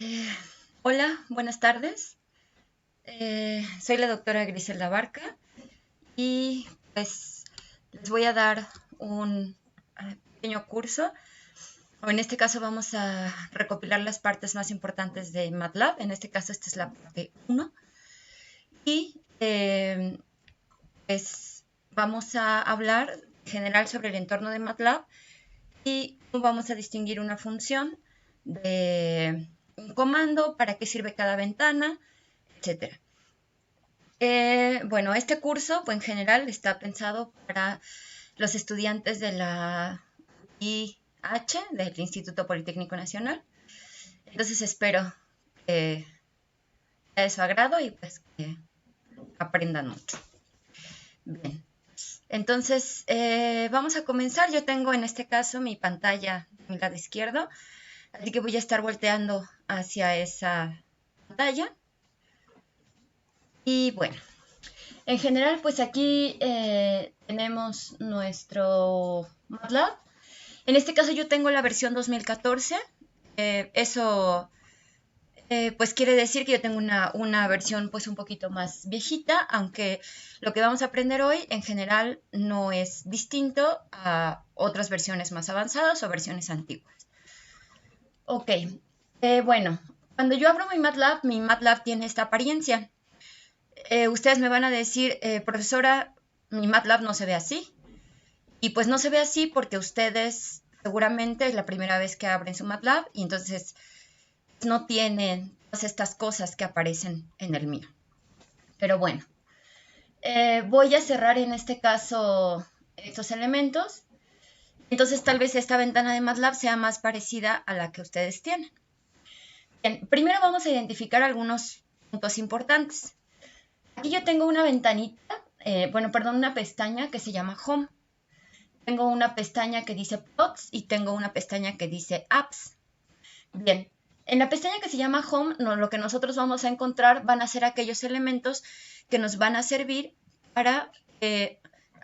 Eh, Hola, buenas tardes. Soy la doctora Griselda Barca y pues les voy a dar un pequeño curso, o en este caso vamos a recopilar las partes más importantes de MATLAB. En este caso esta es la parte uno y pues vamos a hablar en general sobre el entorno de MATLAB y vamos a distinguir una función de un comando, para qué sirve cada ventana, etcétera. Bueno, este curso, pues, en general está pensado para los estudiantes de la IH, del Instituto Politécnico Nacional. Entonces espero que sea de su agrado y pues que aprendan mucho. Bien, entonces vamos a comenzar. Yo tengo en este caso mi pantalla a mi lado izquierdo, así que voy a estar volteando hacia esa pantalla. Y bueno, en general, pues aquí tenemos nuestro MATLAB. En este caso yo tengo la versión 2014. Eso pues quiere decir que yo tengo una versión pues un poquito más viejita, aunque lo que vamos a aprender hoy en general no es distinto a otras versiones más avanzadas o versiones antiguas. Ok, bueno, cuando yo abro mi MATLAB tiene esta apariencia. Ustedes me van a decir, profesora, mi MATLAB no se ve así. Y pues no se ve así porque ustedes seguramente es la primera vez que abren su MATLAB y entonces no tienen todas estas cosas que aparecen en el mío. Pero bueno, voy a cerrar en este caso estos elementos. Entonces tal vez esta ventana de MATLAB sea más parecida a la que ustedes tienen. Bien, primero vamos a identificar algunos puntos importantes. Aquí yo tengo una ventanita, una pestaña que se llama Home. Tengo una pestaña que dice Plots y tengo una pestaña que dice Apps. Bien, en la pestaña que se llama Home, lo que nosotros vamos a encontrar van a ser aquellos elementos que nos van a servir para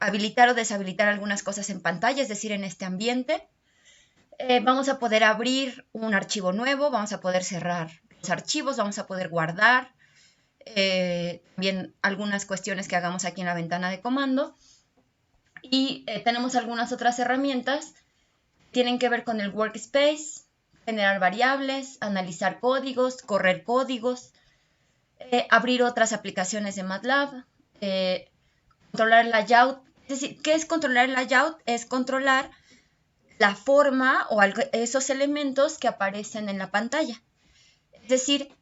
habilitar o deshabilitar algunas cosas en pantalla, es decir, en este ambiente. Vamos a poder abrir un archivo nuevo, vamos a poder cerrar los archivos, vamos a poder guardar también algunas cuestiones que hagamos aquí en la ventana de comando. Y tenemos algunas otras herramientas que tienen que ver con el workspace, generar variables, analizar códigos, correr códigos, abrir otras aplicaciones de MATLAB, controlar el layout. Es decir, ¿qué es controlar el layout? Es controlar la forma o esos elementos que aparecen en la pantalla. Es decir,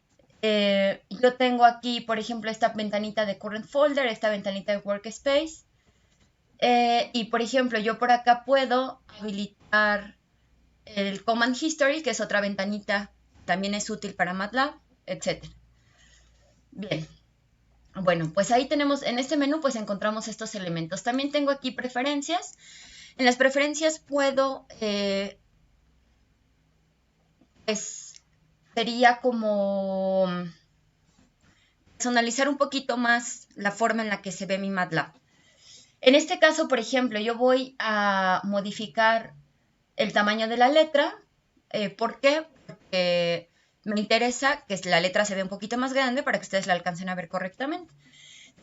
yo tengo aquí, por ejemplo, esta ventanita de current folder, esta ventanita de workspace, y por ejemplo, yo por acá puedo habilitar el Command History, que es otra ventanita, también es útil para MATLAB, etc. Bien, bueno, pues ahí tenemos, en este menú pues encontramos estos elementos. También tengo aquí preferencias. En las preferencias puedo, pues sería como personalizar un poquito más la forma en la que se ve mi MATLAB. En este caso, por ejemplo, yo voy a modificar el tamaño de la letra. ¿Por qué? Porque me interesa que la letra se vea un poquito más grande para que ustedes la alcancen a ver correctamente.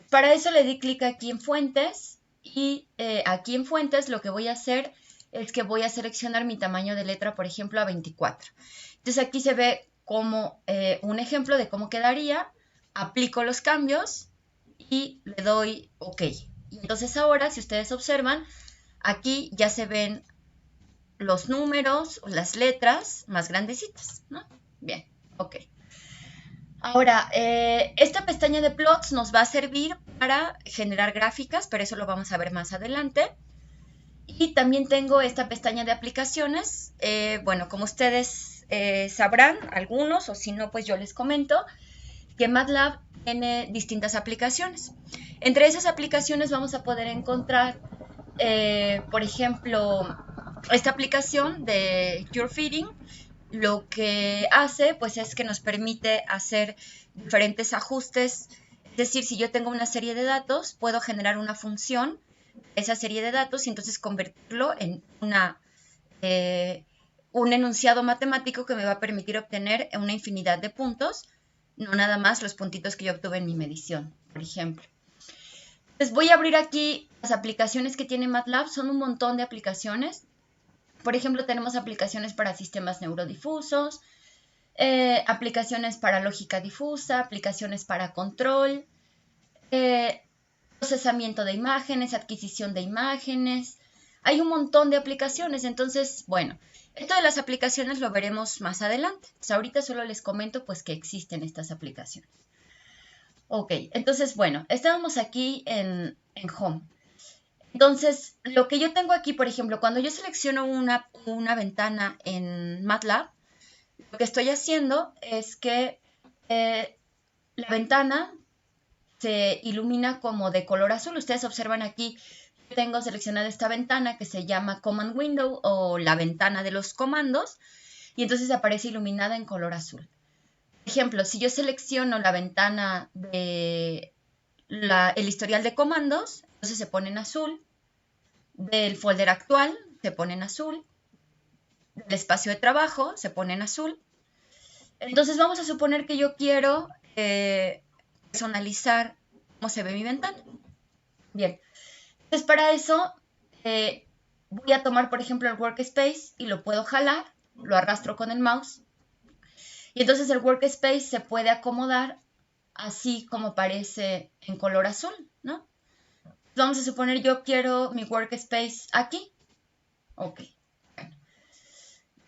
Para eso le di clic aquí en Fuentes y aquí en Fuentes lo que voy a hacer es que voy a seleccionar mi tamaño de letra, por ejemplo, a 24. Entonces aquí se ve como un ejemplo de cómo quedaría. Aplico los cambios y le doy OK. Y entonces ahora, si ustedes observan, aquí ya se ven los números o las letras más grandecitas, ¿no? Bien, ok. Ahora, esta pestaña de plots nos va a servir para generar gráficas, pero eso lo vamos a ver más adelante. Y también tengo esta pestaña de aplicaciones. Bueno, como ustedes sabrán, algunos, o si no, pues yo les comento, que MATLAB tiene distintas aplicaciones. Entre esas aplicaciones vamos a poder encontrar, por ejemplo, esta aplicación de CureFitting. Lo que hace pues es que nos permite hacer diferentes ajustes. Es decir, si yo tengo una serie de datos, puedo generar una función, esa serie de datos, y entonces convertirlo en eh, un enunciado matemático que me va a permitir obtener una infinidad de puntos, no nada más los puntitos que yo obtuve en mi medición, por ejemplo. Entonces voy a abrir aquí las aplicaciones que tiene MATLAB, son un montón de aplicaciones. Por ejemplo, tenemos aplicaciones para sistemas neurodifusos, aplicaciones para lógica difusa, aplicaciones para control, procesamiento de imágenes, adquisición de imágenes. Hay un montón de aplicaciones, entonces, bueno, esto de las aplicaciones lo veremos más adelante. Pues ahorita solo les comento pues que existen estas aplicaciones. Ok, entonces, bueno, estábamos aquí en Home. Entonces, lo que yo tengo aquí, por ejemplo, cuando yo selecciono una ventana en MATLAB, lo que estoy haciendo es que la ventana se ilumina como de color azul. Ustedes observan aquí, tengo seleccionada esta ventana que se llama Command Window o la ventana de los comandos, y entonces aparece iluminada en color azul. Por ejemplo, si yo selecciono la ventana de el historial de comandos, entonces se pone en azul. Del folder actual se pone en azul. Del espacio de trabajo se pone en azul. Entonces vamos a suponer que yo quiero personalizar cómo se ve mi ventana. Bien, entonces para eso voy a tomar, por ejemplo, el workspace y lo puedo jalar, lo arrastro con el mouse. Y entonces el workspace se puede acomodar así como aparece en color azul, ¿no? Vamos a suponer yo quiero mi workspace aquí. Ok. Bueno.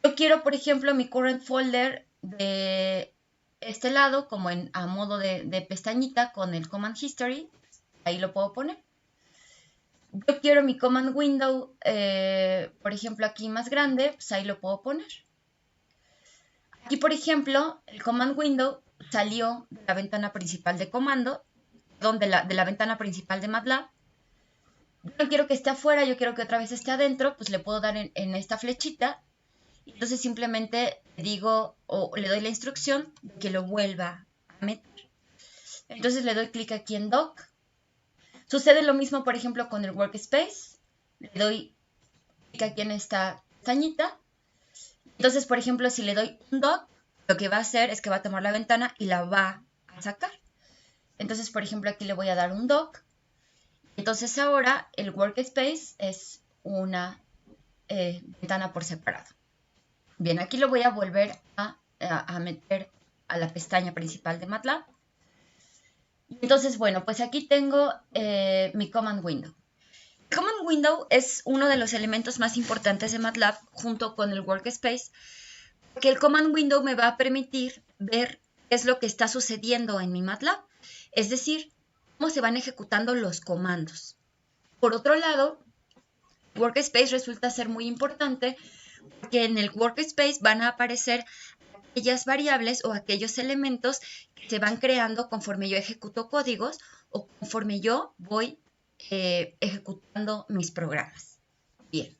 Yo quiero, por ejemplo, mi current folder de este lado, como a modo de pestañita con el command history. Ahí lo puedo poner. Yo quiero mi command window, por ejemplo, aquí más grande, pues ahí lo puedo poner. Aquí, por ejemplo, el command window salió de la ventana principal de comando, de la ventana principal de MATLAB. Yo no quiero que esté afuera, yo quiero que otra vez esté adentro, pues le puedo dar en esta flechita. Y entonces simplemente le digo o le doy la instrucción de que lo vuelva a meter. Entonces le doy clic aquí en Dock. Sucede lo mismo, por ejemplo, con el Workspace. Le doy clic aquí en esta pestañita. Entonces, por ejemplo, si le doy un Dock, lo que va a hacer es que va a tomar la ventana y la va a sacar. Entonces, por ejemplo, aquí le voy a dar un Dock. Entonces ahora el Workspace es una ventana por separado. Bien, aquí lo voy a volver a meter a la pestaña principal de MATLAB. Y entonces, bueno, pues aquí tengo mi Command Window. El Command Window es uno de los elementos más importantes de MATLAB junto con el Workspace, porque el Command Window me va a permitir ver qué es lo que está sucediendo en mi MATLAB, es decir, cómo se van ejecutando los comandos. Por otro lado, Workspace resulta ser muy importante porque en el Workspace van a aparecer aquellas variables o aquellos elementos que se van creando conforme yo ejecuto códigos o conforme yo voy ejecutando mis programas. Bien.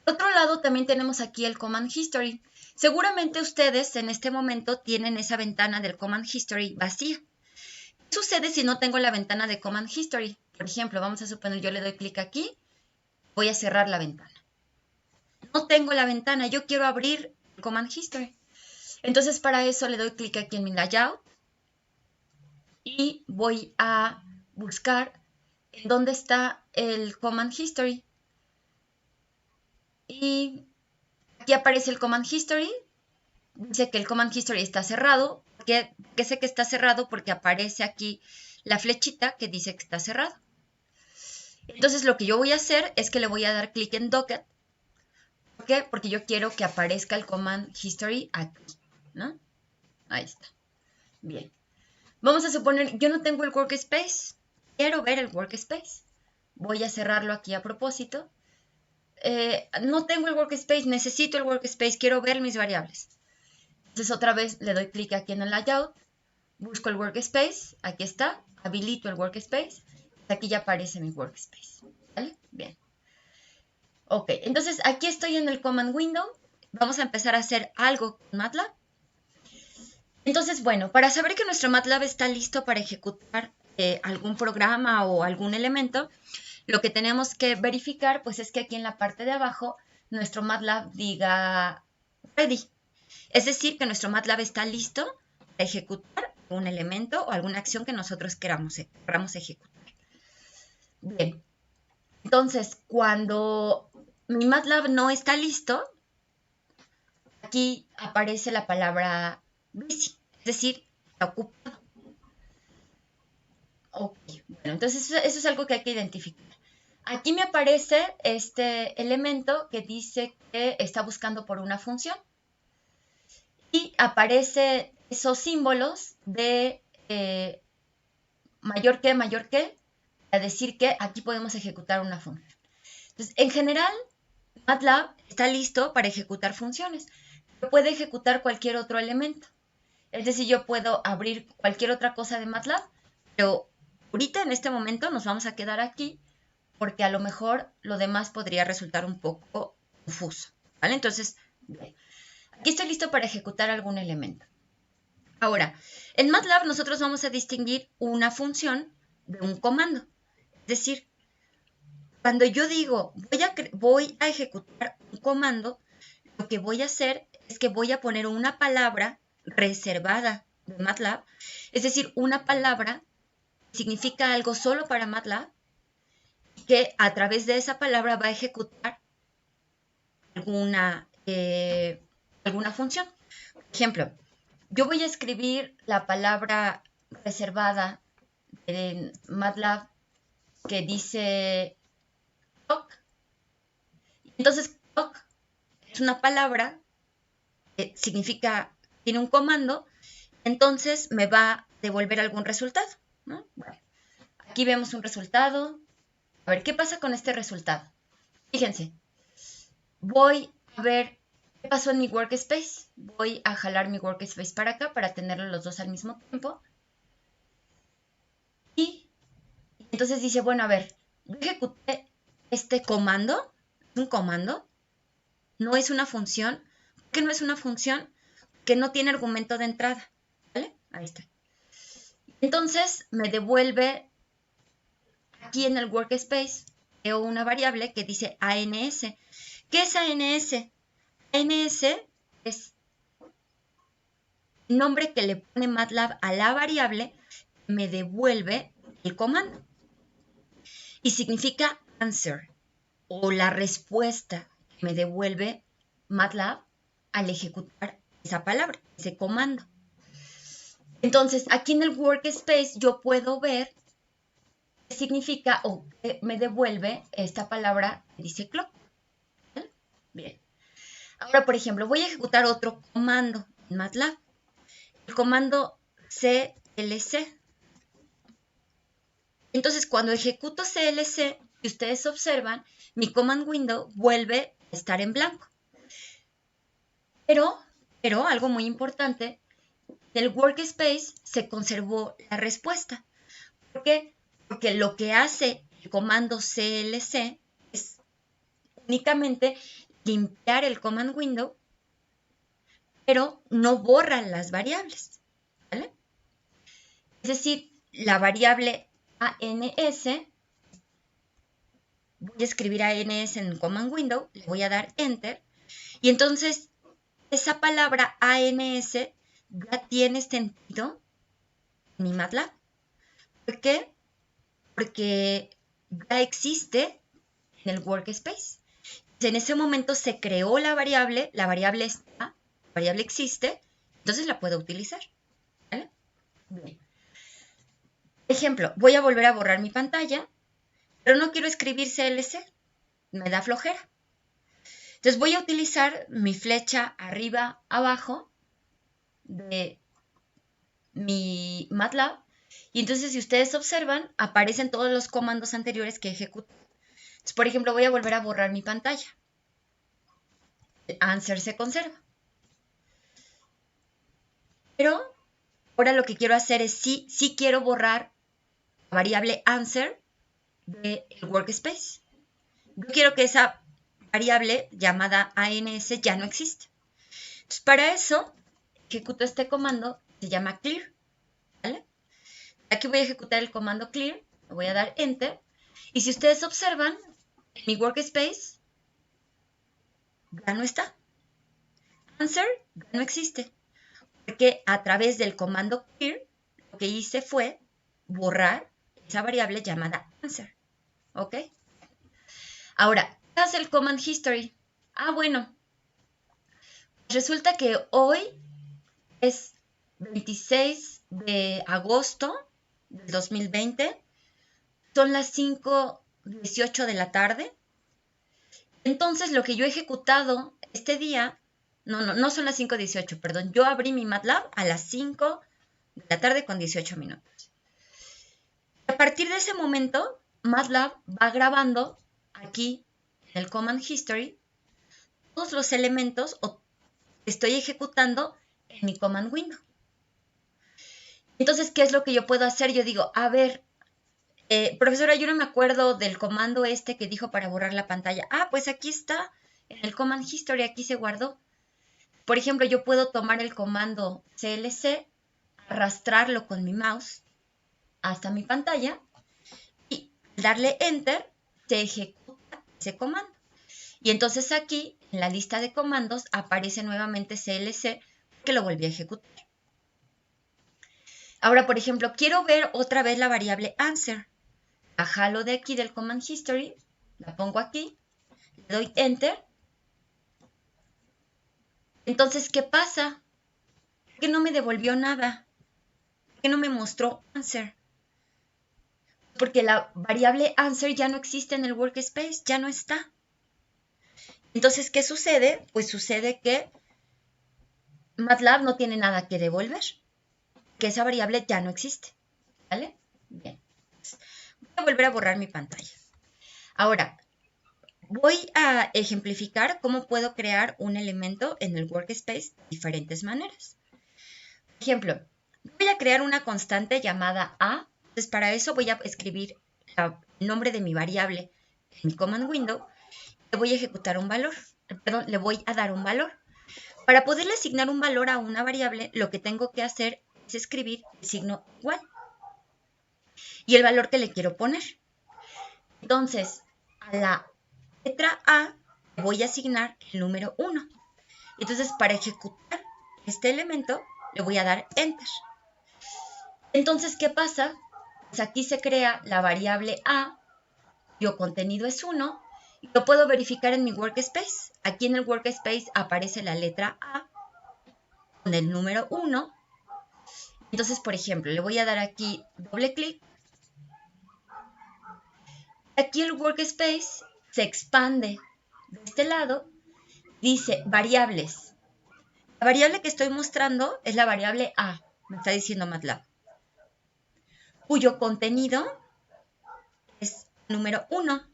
Por otro lado, también tenemos aquí el Command History. Seguramente ustedes en este momento tienen esa ventana del Command History vacía. ¿Qué sucede si no tengo la ventana de Command History? Por ejemplo, vamos a suponer yo le doy clic aquí, voy a cerrar la ventana. No tengo la ventana, yo quiero abrir el Command History. Entonces para eso le doy clic aquí en mi layout y voy a buscar en dónde está el Command History. Y aquí aparece el Command History. Dice que el Command History está cerrado. ¿Por qué sé que está cerrado? Porque aparece aquí la flechita que dice que está cerrado. Entonces lo que yo voy a hacer es que le voy a dar clic en Docket. ¿Por qué? Porque yo quiero que aparezca el Command History aquí, ¿no? Ahí está. Bien. Vamos a suponer, yo no tengo el Workspace. Quiero ver el Workspace. Voy a cerrarlo aquí a propósito. No tengo el Workspace, necesito el Workspace, quiero ver mis variables. Entonces otra vez le doy clic aquí en el layout, busco el Workspace, aquí está, habilito el Workspace, aquí ya aparece mi Workspace, ¿vale? Bien. Ok, entonces aquí estoy en el Command Window, vamos a empezar a hacer algo con MATLAB. Entonces, bueno, para saber que nuestro MATLAB está listo para ejecutar algún programa o algún elemento, lo que tenemos que verificar, pues es que aquí en la parte de abajo nuestro MATLAB diga ready. Es decir, que nuestro MATLAB está listo para ejecutar un elemento o alguna acción que nosotros queramos ejecutar. Bien, entonces cuando mi MATLAB no está listo, aquí aparece la palabra busy, es decir, está ocupado. Ok, bueno, entonces eso es algo que hay que identificar. Aquí me aparece este elemento que dice que está buscando por una función y aparece esos símbolos de mayor que, para decir que aquí podemos ejecutar una función. Entonces, en general, MATLAB está listo para ejecutar funciones, pero puede ejecutar cualquier otro elemento. Es decir, yo puedo abrir cualquier otra cosa de MATLAB, pero ahorita en este momento nos vamos a quedar aquí porque a lo mejor lo demás podría resultar un poco confuso, ¿vale? Entonces, bien, aquí estoy listo para ejecutar algún elemento. Ahora, en MATLAB nosotros vamos a distinguir una función de un comando. Es decir, cuando yo digo voy a ejecutar un comando, lo que voy a hacer es que voy a poner una palabra reservada de MATLAB, es decir, una palabra que significa algo solo para MATLAB, que a través de esa palabra va a ejecutar alguna función. Por ejemplo, yo voy a escribir la palabra reservada en MATLAB que dice clock. Entonces, clock es una palabra que significa, tiene un comando, entonces me va a devolver algún resultado, ¿no? Bueno, aquí vemos un resultado. A ver, ¿qué pasa con este resultado? Fíjense, voy a ver qué pasó en mi workspace. Voy a jalar mi workspace para acá para tenerlos los dos al mismo tiempo. Y entonces dice, bueno, a ver, yo ejecuté este comando, un comando, no es una función. ¿Por qué no es una función? Que no tiene argumento de entrada, ¿vale? Ahí está. Entonces me devuelve aquí en el workspace, veo una variable que dice ANS. ¿Qué es ANS? ANS es el nombre que le pone MATLAB a la variable que me devuelve el comando. Y significa answer, o la respuesta que me devuelve MATLAB al ejecutar esa palabra, ese comando. Entonces, aquí en el workspace yo puedo ver qué significa o qué me devuelve esta palabra que dice clock. ¿Vale? Bien. Ahora, por ejemplo, voy a ejecutar otro comando en MATLAB. El comando CLC. Entonces, cuando ejecuto CLC, si ustedes observan, mi command window vuelve a estar en blanco. Pero algo muy importante, del workspace se conservó la respuesta. ¿Por qué? Porque lo que hace el comando CLC es únicamente limpiar el command window, pero no borra las variables, ¿vale? Es decir, la variable ANS, voy a escribir ANS en el command window, le voy a dar enter, y entonces esa palabra ANS ya tiene sentido en mi MATLAB. ¿Por qué? Porque ya existe en el workspace. En ese momento se creó la variable está, la variable existe, entonces la puedo utilizar. ¿Vale? Bien. Ejemplo, voy a volver a borrar mi pantalla, pero no quiero escribir CLC, me da flojera. Entonces voy a utilizar mi flecha arriba, abajo de mi MATLAB, y entonces si ustedes observan, aparecen todos los comandos anteriores que ejecuté. Entonces, por ejemplo, voy a volver a borrar mi pantalla. El answer se conserva. Pero ahora lo que quiero hacer es sí quiero borrar la variable answer del workspace. Yo quiero que esa variable llamada ANS ya no existe. Entonces, para eso, ejecuto este comando, se llama clear. ¿Vale? Aquí voy a ejecutar el comando clear, le voy a dar enter. Y si ustedes observan, en mi workspace ya no está. Answer ya no existe. Porque a través del comando clear, lo que hice fue borrar esa variable llamada answer. ¿Ok? Ahora, ¿qué hace el command history? Ah, bueno, resulta que hoy es 26 de agosto del 2020. Son las 5:18 de la tarde. Entonces, lo que yo he ejecutado este día, no son las 5:18, perdón. Yo abrí mi MATLAB a las 5 de la tarde con 18 minutos. A partir de ese momento, MATLAB va grabando aquí en el Command History todos los elementos que estoy ejecutando en mi Command Window. Entonces, ¿qué es lo que yo puedo hacer? Yo digo, a ver, profesora, yo no me acuerdo del comando este que dijo para borrar la pantalla. Ah, pues aquí está, en el Command History, aquí se guardó. Por ejemplo, yo puedo tomar el comando CLC, arrastrarlo con mi mouse hasta mi pantalla y darle Enter, se ejecuta ese comando. Y entonces aquí, en la lista de comandos, aparece nuevamente CLC, que lo volví a ejecutar. Ahora, por ejemplo, quiero ver otra vez la variable answer. La jalo de aquí del Command History, la pongo aquí, le doy Enter. Entonces, ¿qué pasa? Que no me devolvió nada. Que no me mostró answer. Porque la variable answer ya no existe en el workspace, ya no está. Entonces, ¿qué sucede? Pues sucede que MATLAB no tiene nada que devolver, que esa variable ya no existe. ¿Vale? Bien. Voy a volver a borrar mi pantalla. Ahora, voy a ejemplificar cómo puedo crear un elemento en el workspace de diferentes maneras. Por ejemplo, voy a crear una constante llamada A. Entonces, para eso voy a escribir el nombre de mi variable en mi command window. Le voy a ejecutar un valor. Perdón, le voy a dar un valor. Para poderle asignar un valor a una variable, lo que tengo que hacer es escribir el signo igual y el valor que le quiero poner. Entonces, a la letra A le voy a asignar el número 1. Entonces, para ejecutar este elemento, le voy a dar Enter. Entonces, ¿qué pasa? Pues aquí se crea la variable A, cuyo contenido es 1, y lo puedo verificar en mi workspace. Aquí en el workspace aparece la letra A con el número 1. Entonces, por ejemplo, le voy a dar aquí doble clic. Aquí el workspace se expande de este lado. Dice variables. La variable que estoy mostrando es la variable A, me está diciendo MATLAB, cuyo contenido es número 1.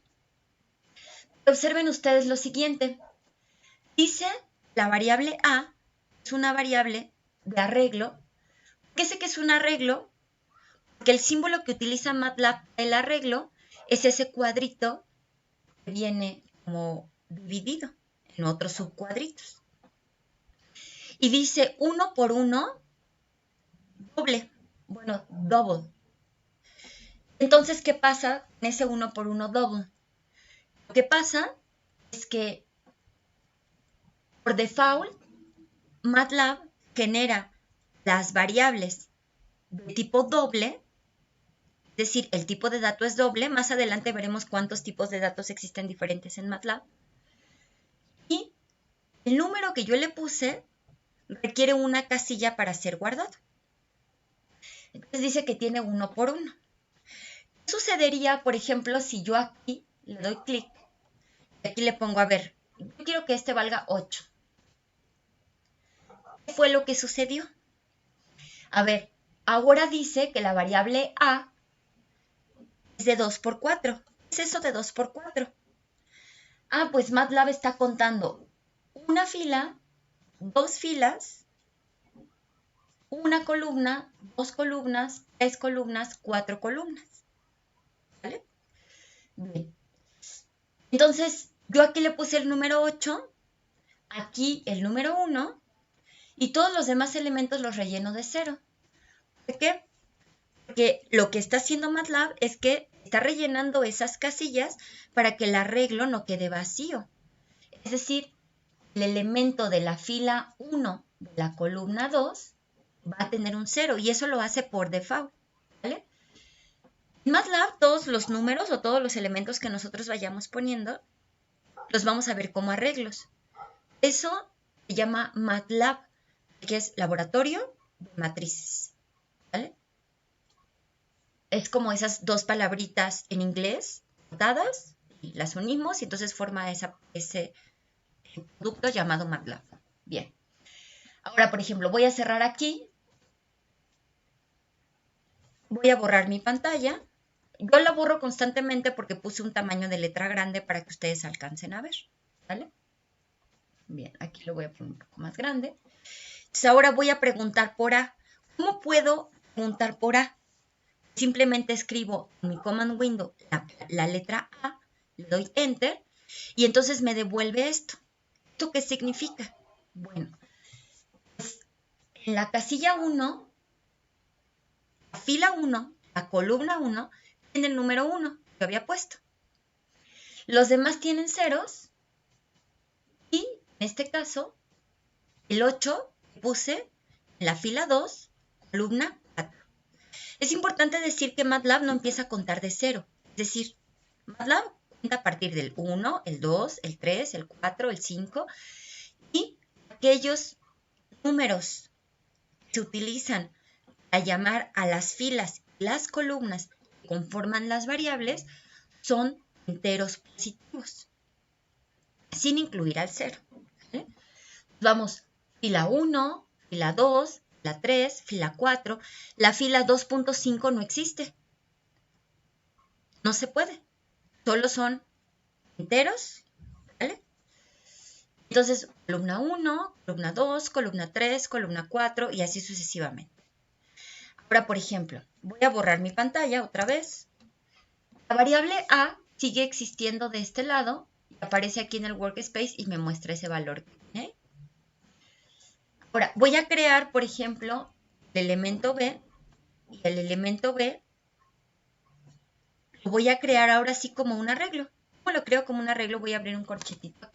Observen ustedes lo siguiente. Dice la variable A es una variable de arreglo. ¿Qué sé que es un arreglo? Porque el símbolo que utiliza MATLAB el arreglo es ese cuadrito que viene como dividido en otros subcuadritos. Y dice 1 por 1 doble. Bueno, double. Entonces, ¿qué pasa en ese 1 por 1 double? Lo que pasa es que por default MATLAB genera las variables de tipo doble, es decir, el tipo de dato es doble. Más adelante veremos cuántos tipos de datos existen diferentes en MATLAB. Y el número que yo le puse requiere una casilla para ser guardado. Entonces dice que tiene 1 por 1. ¿Qué sucedería, por ejemplo, si yo aquí le doy clic y aquí le pongo, a ver, yo quiero que este valga 8? ¿Qué fue lo que sucedió? A ver, ahora dice que la variable A es de 2 por 4. ¿Qué es eso de 2 por 4? Ah, pues MATLAB está contando una fila, dos filas, una columna, dos columnas, tres columnas, cuatro columnas. ¿Vale? Bien. Entonces, yo aquí le puse el número 8, aquí el número 1, y todos los demás elementos los relleno de 0. ¿Por qué? Porque lo que está haciendo MATLAB es que está rellenando esas casillas para que el arreglo no quede vacío. Es decir, el elemento de la fila 1 de la columna 2 va a tener un 0 y eso lo hace por default, ¿vale? En MATLAB todos los números o todos los elementos que nosotros vayamos poniendo los vamos a ver como arreglos. Eso se llama MATLAB, que es laboratorio de matrices, ¿vale? Es como esas dos palabritas en inglés dadas y las unimos y entonces forma ese producto llamado MATLAB. Bien. Ahora, por ejemplo, voy a cerrar aquí. Voy a borrar mi pantalla. Yo la borro constantemente porque puse un tamaño de letra grande para que ustedes alcancen a ver, ¿vale? Bien, aquí lo voy a poner un poco más grande. Entonces ahora voy a preguntar por A. ¿Cómo puedo preguntar por A? Simplemente escribo en mi command window la letra A, le doy enter y entonces me devuelve esto. ¿Esto qué significa? Bueno, pues en la casilla 1, la fila 1, la columna 1, tiene el número 1 que había puesto. Los demás tienen ceros y en este caso el 8 que puse en la fila 2, columna 4. Es importante decir que MATLAB no empieza a contar de 0. Es decir, MATLAB cuenta a partir del 1, el 2, el 3, el 4, el 5 y aquellos números que se utilizan para llamar a las filas y las columnas que conforman las variables son enteros positivos, sin incluir al 0. ¿Vale? Vamos, fila 1, fila 2, fila 3, fila 4. La fila 2.5 no existe. No se puede. Solo son enteros, ¿vale? Entonces, columna 1, columna 2, columna 3, columna 4 y así sucesivamente. Ahora, por ejemplo, voy a borrar mi pantalla otra vez. La variable A sigue existiendo de este lado y aparece aquí en el workspace y me muestra ese valor. ¿Okay? Ahora, voy a crear, por ejemplo, el elemento B y el elemento B lo voy a crear ahora sí como un arreglo. ¿Cómo lo creo como un arreglo? Voy a abrir un corchetito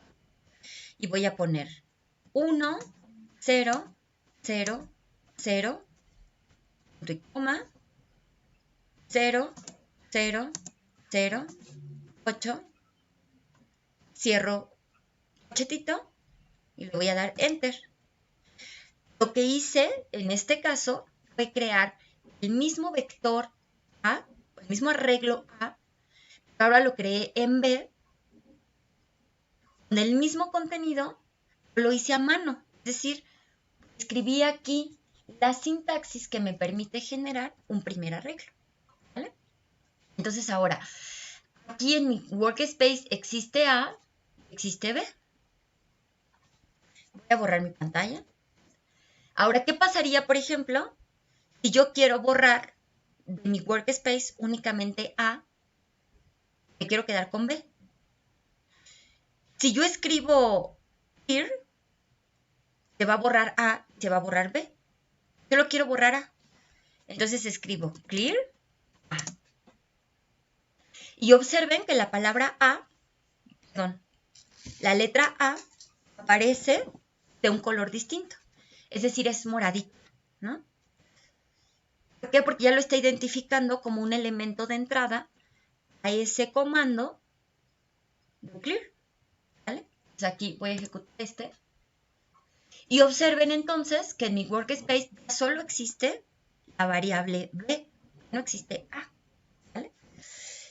y voy a poner 1, 0, 0, 0, punto y coma, 0, 0, 0, 8, cierro corchetito y le voy a dar enter. Lo que hice en este caso fue crear el mismo vector A, el mismo arreglo A, pero ahora lo creé en B, con el mismo contenido, lo hice a mano, es decir, escribí aquí la sintaxis que me permite generar un primer arreglo, ¿vale? Entonces ahora, aquí en mi workspace existe A, existe B. Voy a borrar mi pantalla. Ahora, ¿qué pasaría, por ejemplo, si yo quiero borrar de mi workspace únicamente A, me quiero quedar con B? Si yo escribo here, se va a borrar A, se va a borrar B. Yo lo quiero borrar A. Entonces escribo clear A. Y observen que la palabra A, perdón, la letra A aparece de un color distinto. Es decir, es moradito, ¿no? ¿Por qué? Porque ya lo está identificando como un elemento de entrada a ese comando de clear, ¿vale? Entonces aquí voy a ejecutar este. Y observen entonces que en mi workspace solo existe la variable B, no existe A, ¿vale?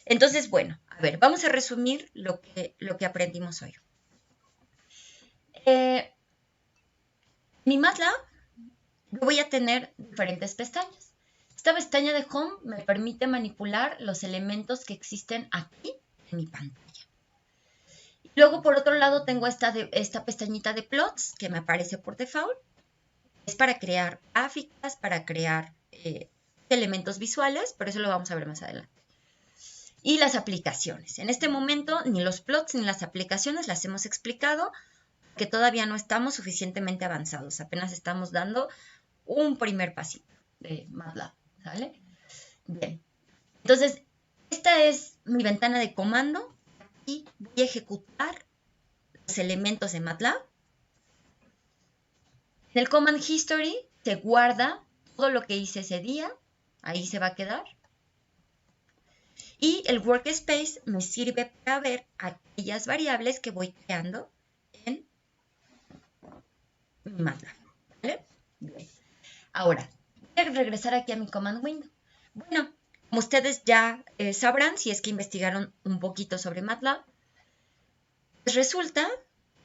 Entonces, bueno, a ver, vamos a resumir lo que aprendimos hoy. Mi MATLAB, yo voy a tener diferentes pestañas. Esta pestaña de Home me permite manipular los elementos que existen aquí en mi pantalla. Luego, por otro lado, tengo esta pestañita de plots que me aparece por default. Es para crear gráficas, para crear elementos visuales, pero eso lo vamos a ver más adelante. Y las aplicaciones. En este momento, ni los plots ni las aplicaciones las hemos explicado, que todavía no estamos suficientemente avanzados. Apenas estamos dando un primer pasito de MATLAB, ¿vale? Bien. Entonces, esta es mi ventana de comando. Aquí voy a ejecutar los elementos de MATLAB. En el Command History se guarda todo lo que hice ese día, ahí se va a quedar. Y el Workspace me sirve para ver aquellas variables que voy creando en mi MATLAB, ¿vale? Bien. Ahora, voy a regresar aquí a mi Command Window. Bueno, como ustedes ya sabrán, si es que investigaron un poquito sobre MATLAB, pues resulta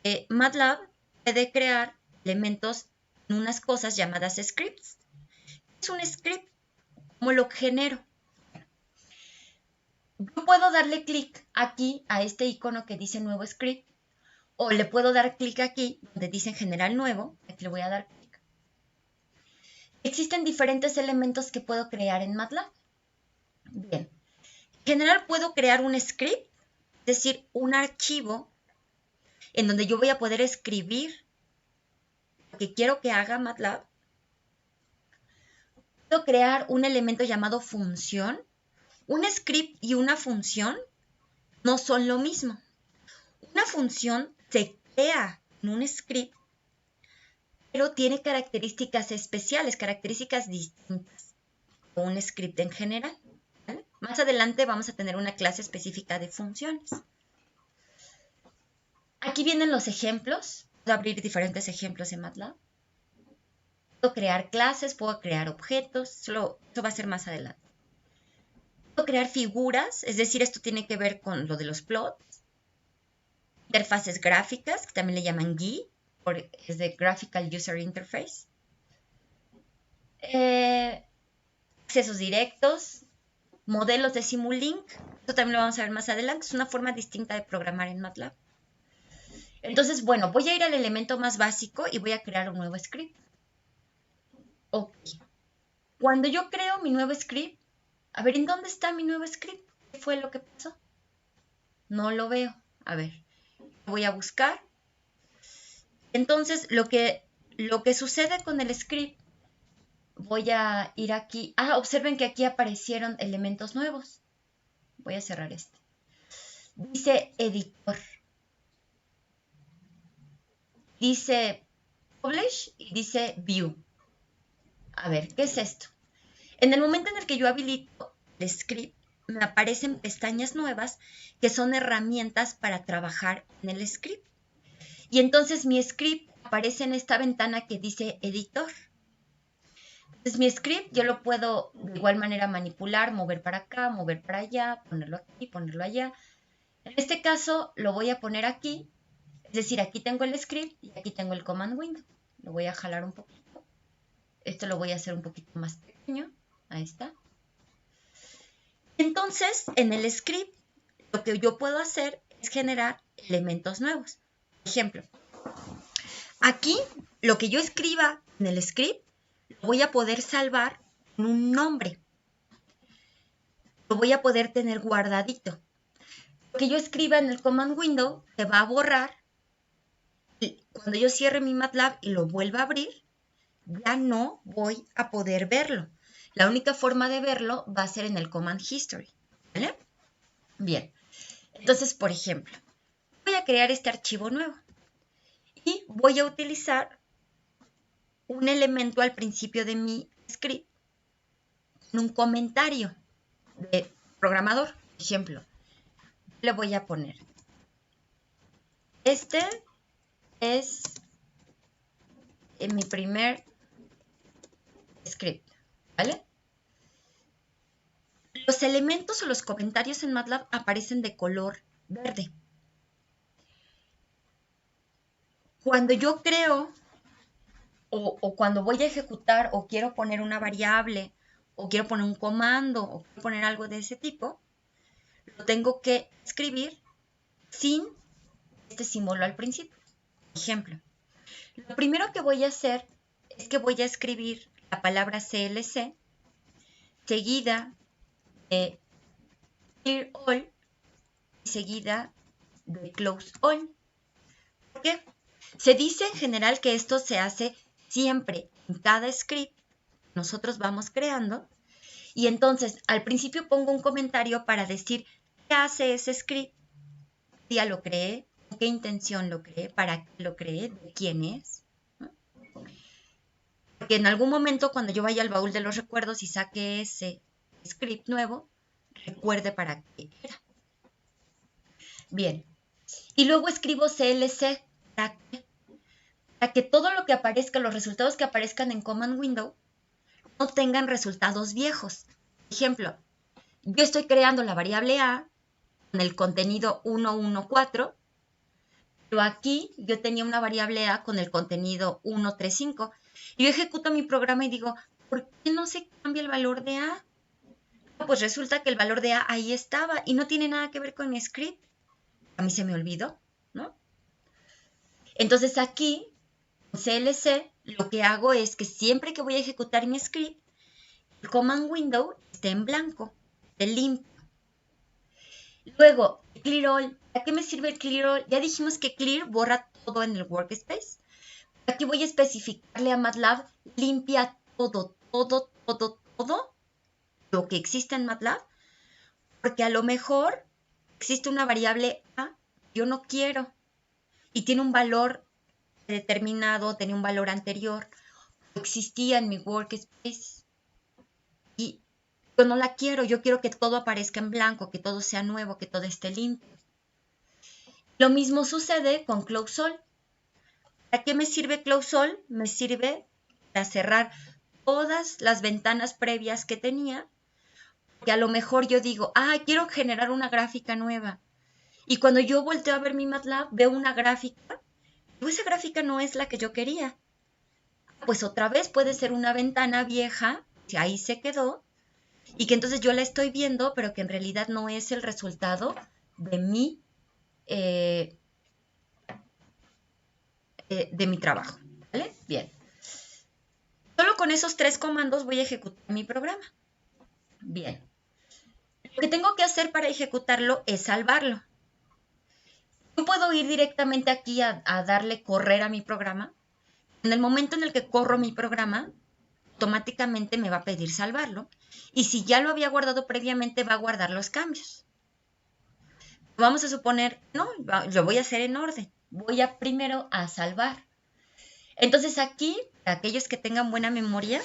que MATLAB puede crear elementos en unas cosas llamadas scripts. ¿Qué es un script? ¿Cómo lo genero? Yo puedo darle clic aquí a este icono que dice nuevo script, o le puedo dar clic aquí donde dice generar nuevo, aquí le voy a dar clic. Existen diferentes elementos que puedo crear en MATLAB. Bien, en general puedo crear un script, es decir, un archivo en donde yo voy a poder escribir lo que quiero que haga MATLAB. Puedo crear un elemento llamado función. Un script y una función no son lo mismo. Una función se crea en un script, pero tiene características especiales, características distintas a un script en general, ¿vale? Más adelante vamos a tener una clase específica de funciones. Aquí vienen los ejemplos. Puedo abrir diferentes ejemplos en MATLAB. Puedo crear clases, puedo crear objetos. Eso va a ser más adelante. Puedo crear figuras, es decir, esto tiene que ver con lo de los plots. Interfaces gráficas, que también le llaman GUI, es de Graphical User Interface. Accesos directos, modelos de Simulink, esto también lo vamos a ver más adelante, es una forma distinta de programar en MATLAB. Entonces, bueno, voy a ir al elemento más básico y voy a crear un nuevo script. Ok. Cuando yo creo mi nuevo script, a ver, ¿en dónde está mi nuevo script? ¿Qué fue lo que pasó? No lo veo. A ver, voy a buscar. Entonces, lo que sucede con el script, voy a ir aquí. Ah, observen que aquí aparecieron elementos nuevos. Voy a cerrar este. Dice editor. Dice publish y dice view. A ver, ¿qué es esto? En el momento en el que yo habilito el script, me aparecen pestañas nuevas que son herramientas para trabajar en el script. Y entonces mi script aparece en esta ventana que dice editor. Entonces mi script yo lo puedo de igual manera manipular, mover para acá, mover para allá, ponerlo aquí, ponerlo allá. En este caso lo voy a poner aquí, es decir, aquí tengo el script y aquí tengo el command window. Lo voy a jalar un poquito. Esto lo voy a hacer un poquito más pequeño. Ahí está. Entonces, en el script, lo que yo puedo hacer es generar elementos nuevos. Por ejemplo, aquí lo que yo escriba en el script, lo voy a poder salvar en un nombre. Lo voy a poder tener guardadito. Lo que yo escriba en el command window se va a borrar. Y cuando yo cierre mi MATLAB y lo vuelva a abrir, ya no voy a poder verlo. La única forma de verlo va a ser en el command history, ¿vale? Bien, entonces, por ejemplo, voy a crear este archivo nuevo y voy a utilizar un elemento al principio de mi script con un comentario de programador. Por ejemplo, le voy a poner, este es mi primer script, ¿vale? Los elementos o los comentarios en MATLAB aparecen de color verde. Cuando yo creo o cuando voy a ejecutar o quiero poner una variable o quiero poner un comando o quiero poner algo de ese tipo, lo tengo que escribir sin este símbolo al principio. Ejemplo, lo primero que voy a hacer es que voy a escribir la palabra CLC seguida de clear all y seguida de close all. ¿Por qué? Se dice en general que esto se hace siempre en cada script que nosotros vamos creando y entonces al principio pongo un comentario para decir qué hace ese script, qué día lo creé, con qué intención lo creé, para qué lo creé, de quién es, ¿no? porque en algún momento cuando yo vaya al baúl de los recuerdos y saque ese script nuevo, recuerde para qué era. Bien, y luego escribo CLC para que todo lo que aparezca, los resultados que aparezcan en Command Window, no tengan resultados viejos. Por ejemplo, yo estoy creando la variable A con el contenido 114, pero aquí yo tenía una variable A con el contenido 135. Y yo ejecuto mi programa y digo, ¿por qué no se cambia el valor de A? Pues resulta que el valor de A ahí estaba y no tiene nada que ver con mi script. A mí se me olvidó, ¿no? Entonces aquí, en CLC, lo que hago es que siempre que voy a ejecutar mi script, el Command Window esté en blanco, esté limpio. Luego, Clear All. ¿Para qué me sirve el Clear All? Ya dijimos que Clear borra todo en el workspace. Aquí voy a especificarle a MATLAB, limpia todo lo que existe en MATLAB, porque a lo mejor existe una variable A, yo no quiero, y tiene un valor determinado, tenía un valor anterior, existía en mi workspace, y yo no la quiero, yo quiero que todo aparezca en blanco, que todo sea nuevo, que todo esté limpio. Lo mismo sucede con Close All. ¿Para qué me sirve Close All? Me sirve para cerrar todas las ventanas previas que tenía, que a lo mejor yo digo, quiero generar una gráfica nueva. Y cuando yo volteo a ver mi MATLAB, veo una gráfica, pues esa gráfica no es la que yo quería. Pues otra vez puede ser una ventana vieja, que ahí se quedó, y que entonces yo la estoy viendo, pero que en realidad no es el resultado de mi trabajo. ¿Vale? Bien. Solo con esos 3 comandos voy a ejecutar mi programa. Bien. Lo que tengo que hacer para ejecutarlo es salvarlo. Yo puedo ir directamente aquí a darle correr a mi programa. En el momento en el que corro mi programa, automáticamente me va a pedir salvarlo. Y si ya lo había guardado previamente, va a guardar los cambios. Vamos a suponer, no, lo voy a hacer en orden. Voy a primero a salvar. Entonces aquí, para aquellos que tengan buena memoria,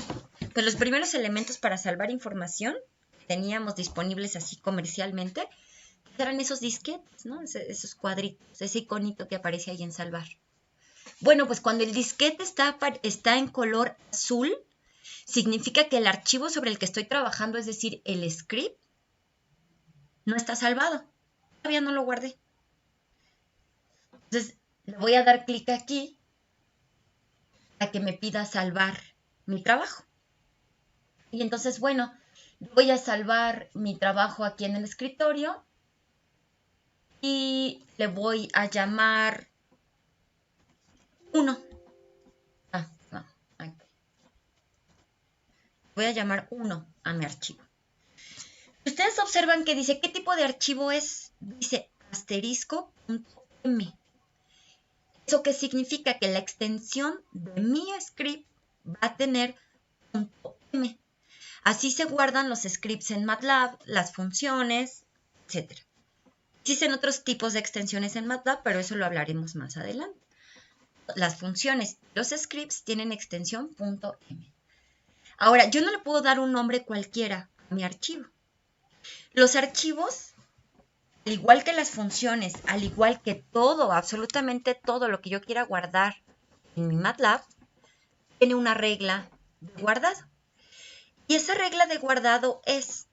pues los primeros elementos para salvar información que teníamos disponibles así comercialmente eran esos disquetes, ¿no? Esos cuadritos, ese iconito que aparece ahí en salvar. Bueno, pues cuando el disquete está en color azul, significa que el archivo sobre el que estoy trabajando, es decir, el script, no está salvado. Todavía no lo guardé. Entonces, le voy a dar clic aquí para que me pida salvar mi trabajo. Y entonces, bueno, voy a salvar mi trabajo aquí en el escritorio y le voy a llamar 1. No, aquí. Voy a llamar 1 a mi archivo. Ustedes observan que dice, ¿qué tipo de archivo es? Dice asterisco.m. ¿Eso qué significa? Que la extensión de mi script va a tener .m. Así se guardan los scripts en MATLAB, las funciones, etc. Existen otros tipos de extensiones en MATLAB, pero eso lo hablaremos más adelante. Las funciones, los scripts tienen extensión .m. Ahora, yo no le puedo dar un nombre cualquiera a mi archivo. Los archivos, al igual que las funciones, al igual que todo, absolutamente todo lo que yo quiera guardar en mi MATLAB, tiene una regla de guardado. Y esa regla de guardado es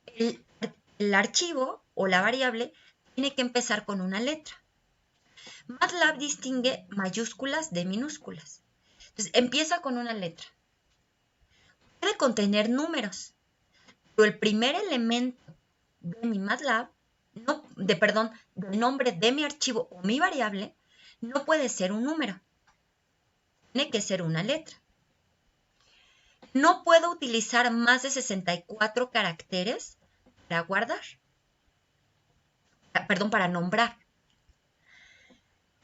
el archivo o la variable tiene que empezar con una letra. MATLAB distingue mayúsculas de minúsculas. Entonces, empieza con una letra. Puede contener números, pero el primer elemento de mi MATLAB, del nombre de mi archivo o mi variable, no puede ser un número. Tiene que ser una letra. No puedo utilizar más de 64 caracteres para guardar. Para nombrar.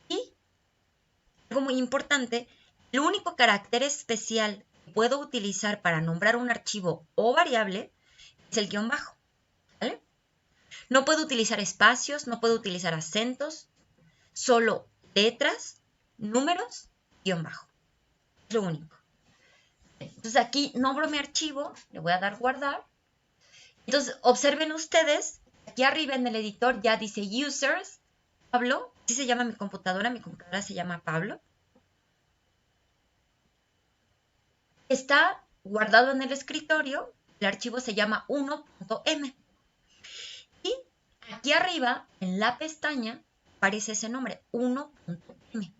Y, algo muy importante, el único carácter especial que puedo utilizar para nombrar un archivo o variable es el guión bajo. ¿Vale? No puedo utilizar espacios, no puedo utilizar acentos, solo letras, números, guión bajo. Es lo único. Entonces aquí nombro mi archivo, le voy a dar guardar. Entonces observen ustedes, aquí arriba en el editor ya dice users, Pablo, así se llama mi computadora se llama Pablo. Está guardado en el escritorio, el archivo se llama 1.m. Y aquí arriba, en la pestaña, aparece ese nombre, 1.m.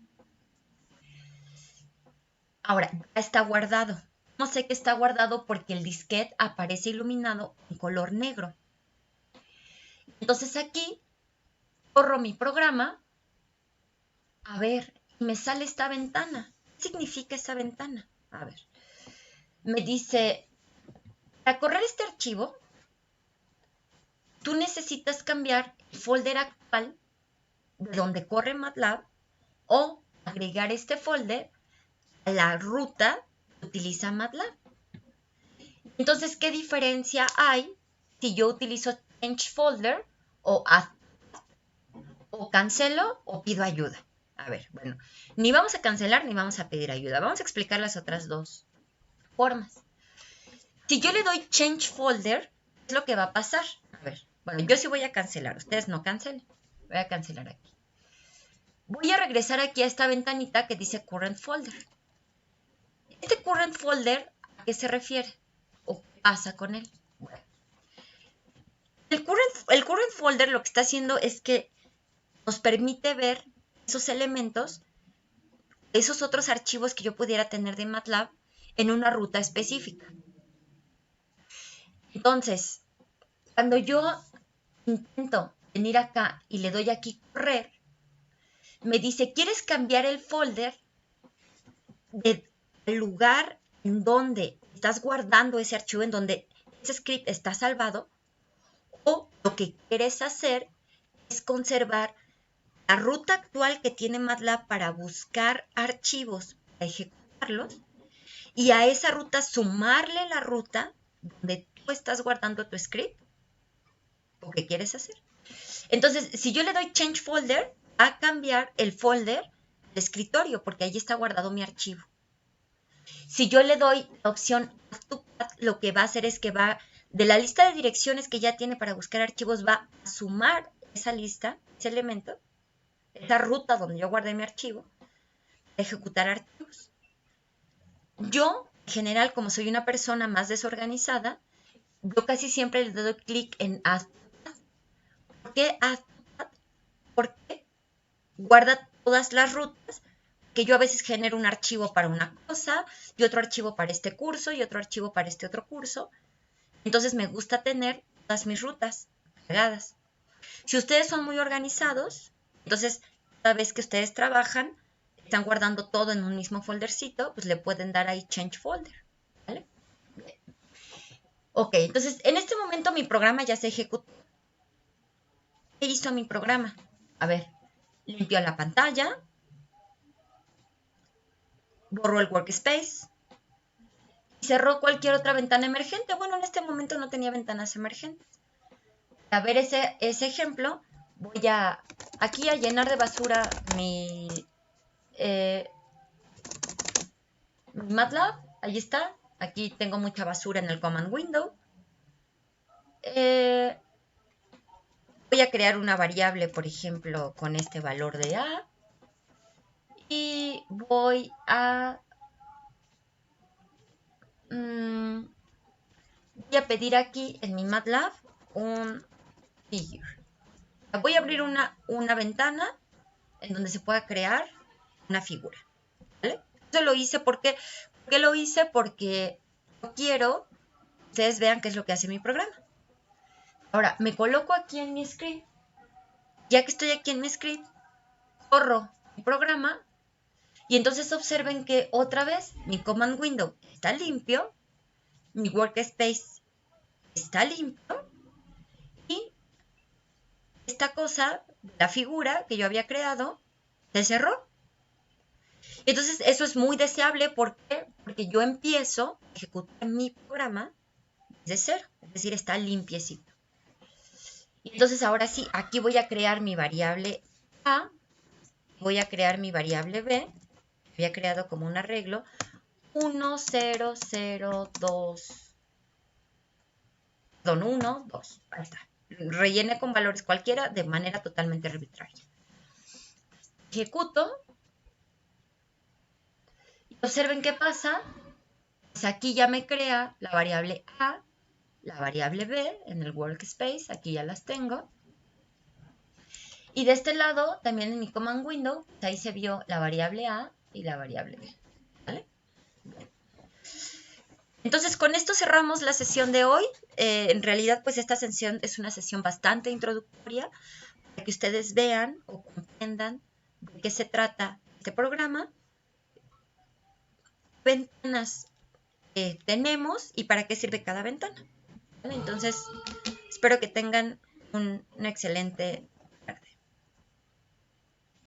Ahora, ya está guardado. No sé que está guardado porque el disquete aparece iluminado en color negro. Entonces aquí corro mi programa. A ver, me sale esta ventana. ¿Qué significa esta ventana? A ver, me dice, para correr este archivo, tú necesitas cambiar el folder actual de donde corre MATLAB o agregar este folder a la ruta que utiliza MATLAB. Entonces, ¿qué diferencia hay si yo utilizo change folder o add o cancelo o pido ayuda? A ver, bueno, ni vamos a cancelar ni vamos a pedir ayuda. Vamos a explicar las otras dos formas. Si yo le doy change folder, ¿qué es lo que va a pasar? A ver, bueno, yo sí voy a cancelar, ustedes no cancelen. Voy a cancelar aquí. Voy a regresar aquí a esta ventanita que dice current folder. Este current folder, ¿a qué se refiere? ¿O qué pasa con él? Bueno, el current folder lo que está haciendo es que nos permite ver esos elementos, esos otros archivos que yo pudiera tener de MATLAB en una ruta específica. Entonces, cuando yo intento venir acá y le doy aquí correr, me dice, ¿quieres cambiar el folder del lugar en donde estás guardando ese archivo, en donde ese script está salvado? O lo que quieres hacer es conservar la ruta actual que tiene MATLAB para buscar archivos, para ejecutarlos, y a esa ruta sumarle la ruta donde tú estás guardando tu script. ¿O qué quieres hacer? Entonces, si yo le doy change folder, va a cambiar el folder de escritorio, porque ahí está guardado mi archivo. Si yo le doy la opción Add to Path, lo que va a hacer es que va, de la lista de direcciones que ya tiene para buscar archivos, va a sumar esa lista, ese elemento, esa ruta donde yo guardé mi archivo, a ejecutar archivos. Yo, en general, como soy una persona más desorganizada, yo casi siempre le doy clic en Add to Path. ¿Por qué Add to Path? Porque guarda todas las rutas, que yo a veces genero un archivo para una cosa y otro archivo para este curso y otro archivo para este otro curso. Entonces me gusta tener todas mis rutas pegadas. Si ustedes son muy organizados, entonces cada vez que ustedes trabajan, están guardando todo en un mismo foldercito, pues le pueden dar ahí change folder, ¿vale? Ok, entonces en este momento mi programa ya se ejecutó. ¿Qué hizo mi programa? A ver, limpió la pantalla, borró el workspace y cerró cualquier otra ventana emergente. Bueno, en este momento no tenía ventanas emergentes. Para ver ese ejemplo, voy aquí a llenar de basura mi MATLAB. Ahí está. Aquí tengo mucha basura en el command window. Voy a crear una variable, por ejemplo, con este valor de A. Y voy a pedir aquí en mi MATLAB un figure. Voy a abrir una ventana en donde se pueda crear una figura, ¿vale? Eso lo hice porque yo quiero que ustedes vean qué es lo que hace mi programa. Ahora, me coloco aquí en mi script. Ya que estoy aquí en mi script, corro mi programa y entonces observen que otra vez mi command window está limpio, mi workspace está limpio y esta cosa, la figura que yo había creado, se cerró. Entonces eso es muy deseable. ¿Por qué? Porque yo empiezo a ejecutar mi programa desde cero, es decir, está limpiecito. Y entonces ahora sí, aquí voy a crear mi variable A, voy a crear mi variable B, que había creado como un arreglo, 1, 0, 0, 2, perdón, 1, 2. Ahí está. Rellene con valores cualquiera de manera totalmente arbitraria. Ejecuto. Y observen qué pasa. Pues aquí ya me crea la variable A, la variable B en el workspace. Aquí ya las tengo. Y de este lado, también en mi command window, ahí se vio la variable A y la variable B. ¿Vale? Bien. Entonces, con esto cerramos la sesión de hoy. En realidad, pues esta sesión es una sesión bastante introductoria para que ustedes vean o comprendan de qué se trata este programa, ventanas tenemos y para qué sirve cada ventana. ¿Vale? Entonces, espero que tengan una excelente